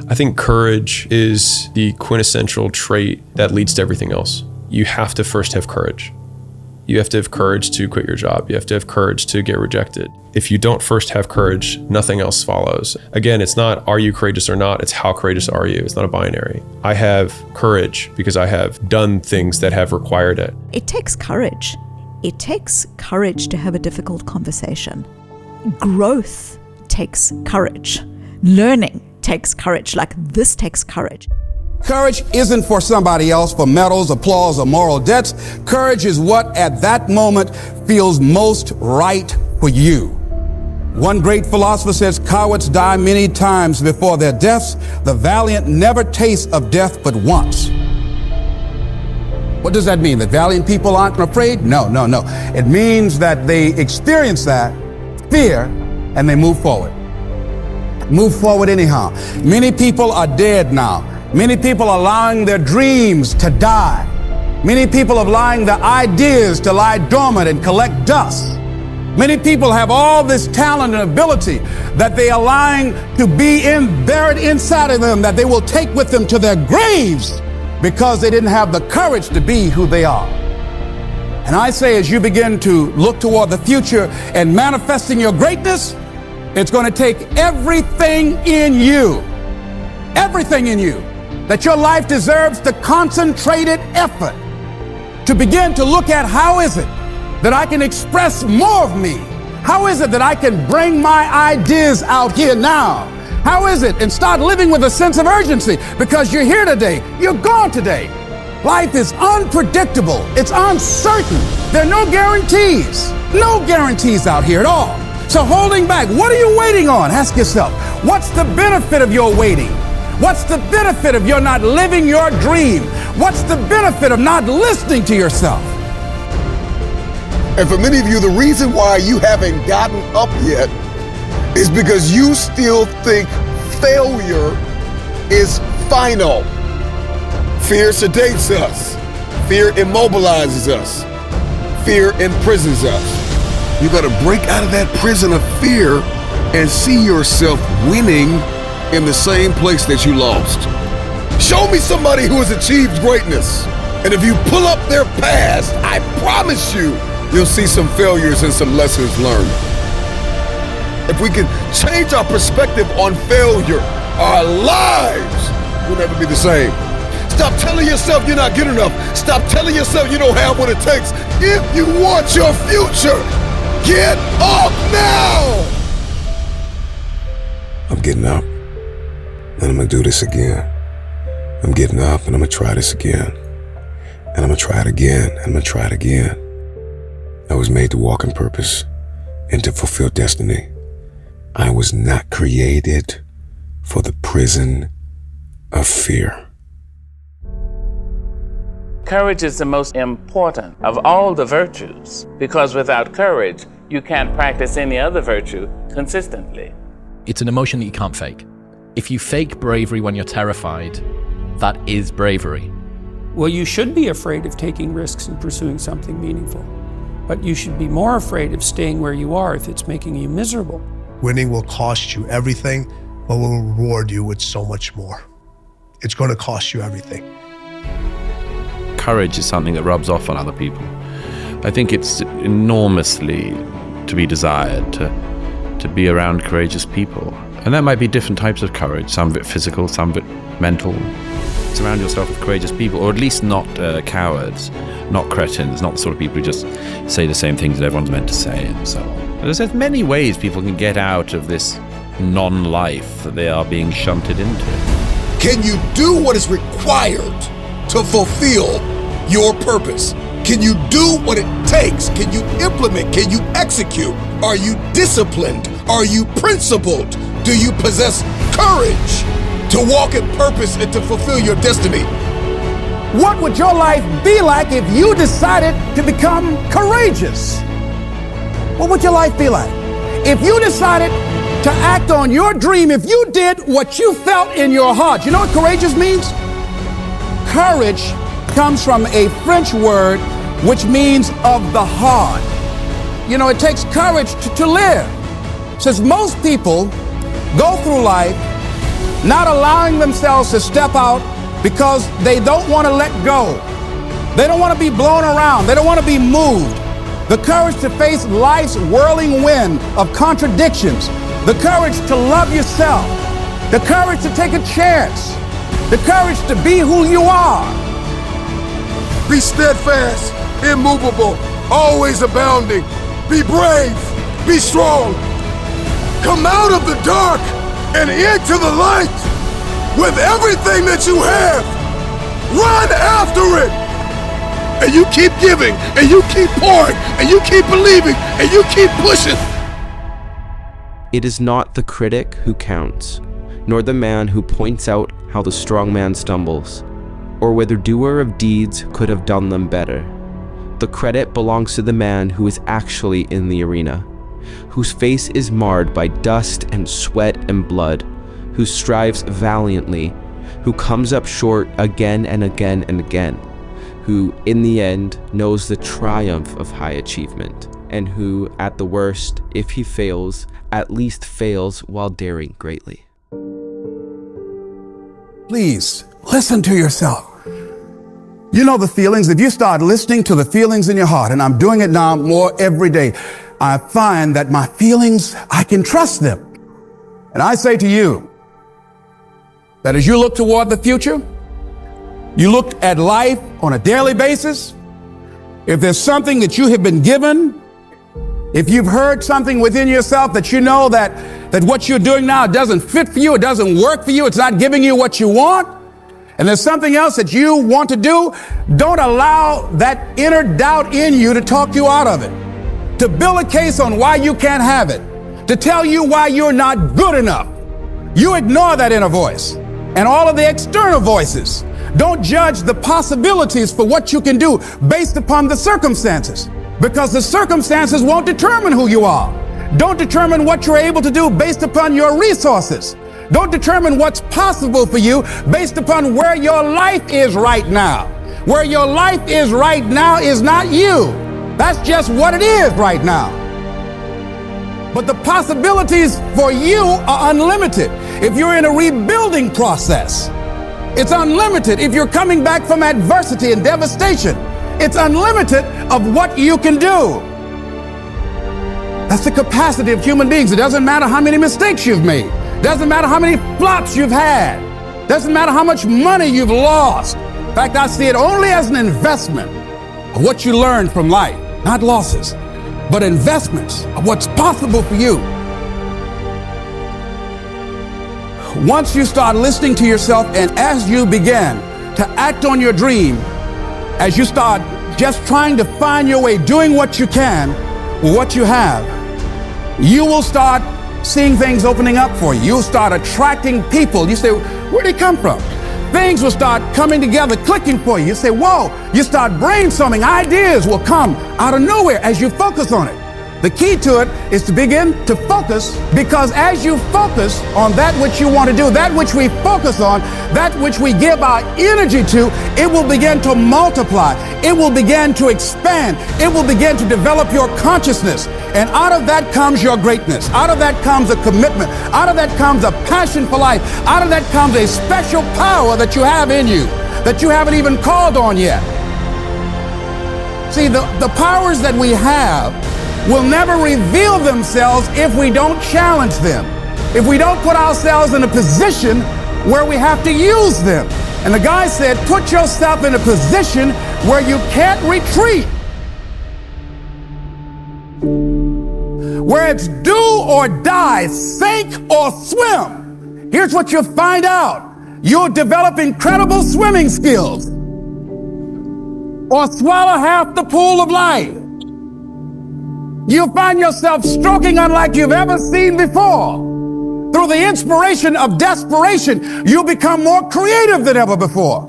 I think courage is the quintessential trait that leads to everything else. You have to first have courage. You have to have courage to quit your job. You have to have courage to get rejected. If you don't first have courage, nothing else follows. Again, it's not are you courageous or not, it's how courageous are you. It's not a binary. I have courage because I have done things that have required it. It takes courage. It takes courage to have a difficult conversation. Growth takes courage. Learning takes courage. Like this takes courage. Courage isn't for somebody else for medals, applause, or moral debts. Courage is what at that moment feels most right for you. One great philosopher says, cowards die many times before their deaths. The valiant never taste of death but once. What does that mean? That valiant people aren't afraid? No. It means that they experience that fear and they move forward. Move forward anyhow. Many people are dead now. Many people are allowing their dreams to die. Many people are allowing their ideas to lie dormant and collect dust. Many people have all this talent and ability that they are allowing to be buried inside of them, that they will take with them to their graves because they didn't have the courage to be who they are. And I say, as you begin to look toward the future and manifesting your greatness, it's going to take everything in you, that your life deserves the concentrated effort to begin to look at how is it that I can express more of me? How is it that I can bring my ideas out here now? How is it? And start living with a sense of urgency, because you're here today, you're gone today. Life is unpredictable. It's uncertain. There are no guarantees out here at all. So holding back, what are you waiting on? Ask yourself, what's the benefit of your waiting? What's the benefit of your not living your dream? What's the benefit of not listening to yourself? And for many of you, the reason why you haven't gotten up yet is because you still think failure is final. Fear sedates us. Fear immobilizes us. Fear imprisons us. You gotta break out of that prison of fear and see yourself winning in the same place that you lost. Show me somebody who has achieved greatness. And if you pull up their past, I promise you'll see some failures and some lessons learned. If we can change our perspective on failure, our lives will never be the same. Stop telling yourself you're not good enough. Stop telling yourself you don't have what it takes. If you want your future, get up now! I'm getting up, and I'm gonna do this again. I'm getting up, and I'm gonna try this again. And I'm gonna try it again, and I'm gonna try it again. I was made to walk in purpose and to fulfill destiny. I was not created for the prison of fear. Courage is the most important of all the virtues, because without courage, you can't practice any other virtue consistently. It's an emotion that you can't fake. If you fake bravery when you're terrified, that is bravery. Well, you should be afraid of taking risks and pursuing something meaningful, but you should be more afraid of staying where you are if it's making you miserable. Winning will cost you everything, but will reward you with so much more. It's going to cost you everything. Courage is something that rubs off on other people. I think it's enormously to be desired to be around courageous people. And that might be different types of courage, some of it physical, some of it mental. Surround yourself with courageous people, or at least not cowards, not cretins, not the sort of people who just say the same things that everyone's meant to say and so on. There's many ways people can get out of this non-life that they are being shunted into. Can you do what is required to fulfill your purpose? Can you do what it takes? Can you implement? Can you execute? Are you disciplined? Are you principled? Do you possess courage to walk in purpose and to fulfill your destiny? What would your life be like if you decided to become courageous? What would your life be like? If you decided to act on your dream, if you did what you felt in your heart. You know what courageous means? Courage comes from a French word which means of the heart. You know, it takes courage to live. Since most people go through life not allowing themselves to step out because they don't want to let go. They don't want to be blown around. They don't want to be moved. The courage to face life's whirling wind of contradictions. The courage to love yourself. The courage to take a chance. The courage to be who you are. Be steadfast, immovable, always abounding. Be brave, be strong. Come out of the dark and into the light with everything that you have. Run after it. And you keep giving, and you keep pouring, and you keep believing, and you keep pushing. It is not the critic who counts, nor the man who points out how the strong man stumbles, or whether doer of deeds could have done them better. The credit belongs to the man who is actually in the arena, whose face is marred by dust and sweat and blood, who strives valiantly, who comes up short again and again and again, who, in the end, knows the triumph of high achievement, and who, at the worst, if he fails, at least fails while daring greatly. Please, listen to yourself. You know the feelings. If you start listening to the feelings in your heart, and I'm doing it now more every day, I find that my feelings, I can trust them. And I say to you, that as you look toward the future, you look at life on a daily basis, if there's something that you have been given, if you've heard something within yourself that you know that what you're doing now doesn't fit for you, it doesn't work for you, it's not giving you what you want, and there's something else that you want to do, don't allow that inner doubt in you to talk you out of it, to build a case on why you can't have it, to tell you why you're not good enough. You ignore that inner voice and all of the external voices. Don't judge the possibilities for what you can do based upon the circumstances, because the circumstances won't determine who you are. Don't determine what you're able to do based upon your resources. Don't determine what's possible for you based upon where your life is right now. Where your life is right now is not you. That's just what it is right now. But the possibilities for you are unlimited. If you're in a rebuilding process, it's unlimited. If you're coming back from adversity and devastation, it's unlimited of what you can do. That's the capacity of human beings. It doesn't matter how many mistakes you've made. Doesn't matter how many flops you've had. Doesn't matter how much money you've lost. In fact, I see it only as an investment of what you learn from life, not losses, but investments of what's possible for you. Once you start listening to yourself, and as you begin to act on your dream, as you start just trying to find your way, doing what you can with what you have, you will start seeing things opening up for you. You'll start attracting people. You say, where'd they come from? Things will start coming together, clicking for you. You say, whoa, you start brainstorming. Ideas will come out of nowhere as you focus on it. The key to it is to begin to focus, because as you focus on that which you want to do, that which we focus on, that which we give our energy to, it will begin to multiply. It will begin to expand. It will begin to develop your consciousness. And out of that comes your greatness. Out of that comes a commitment. Out of that comes a passion for life. Out of that comes a special power that you have in you that you haven't even called on yet. See, the powers that we have will never reveal themselves if we don't challenge them, if we don't put ourselves in a position where we have to use them. And the guy said, put yourself in a position where you can't retreat, where it's do or die, sink or swim. Here's what you'll find out. You'll develop incredible swimming skills, or swallow half the pool of life. You'll find yourself stroking unlike you've ever seen before. Through the inspiration of desperation, you'll become more creative than ever before.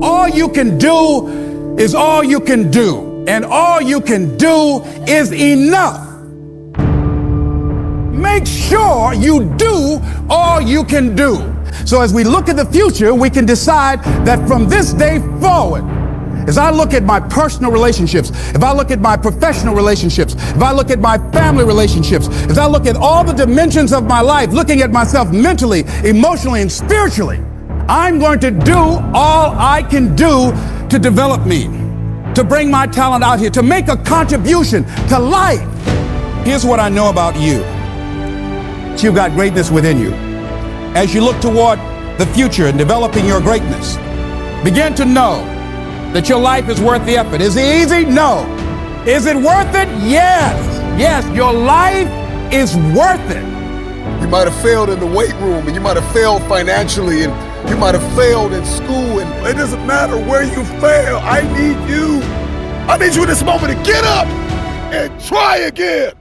All you can do is all you can do, and all you can do is enough. Make sure you do all you can do. So as we look at the future, we can decide that from this day forward, As I look at my personal relationships, if I look at my professional relationships, if I look at my family relationships, as I look at all the dimensions of my life, looking at myself mentally, emotionally, and spiritually, I'm going to do all I can do to develop me, to bring my talent out here, to make a contribution to life. Here's what I know about you. You've got greatness within you. As you look toward the future and developing your greatness, begin to know that your life is worth the effort. Is it easy? No. Is it worth it? Yes. Yes, your life is worth it. You might have failed in the weight room, and you might have failed financially, and you might have failed in school, and it doesn't matter where you fail. I need you in this moment to get up and try again.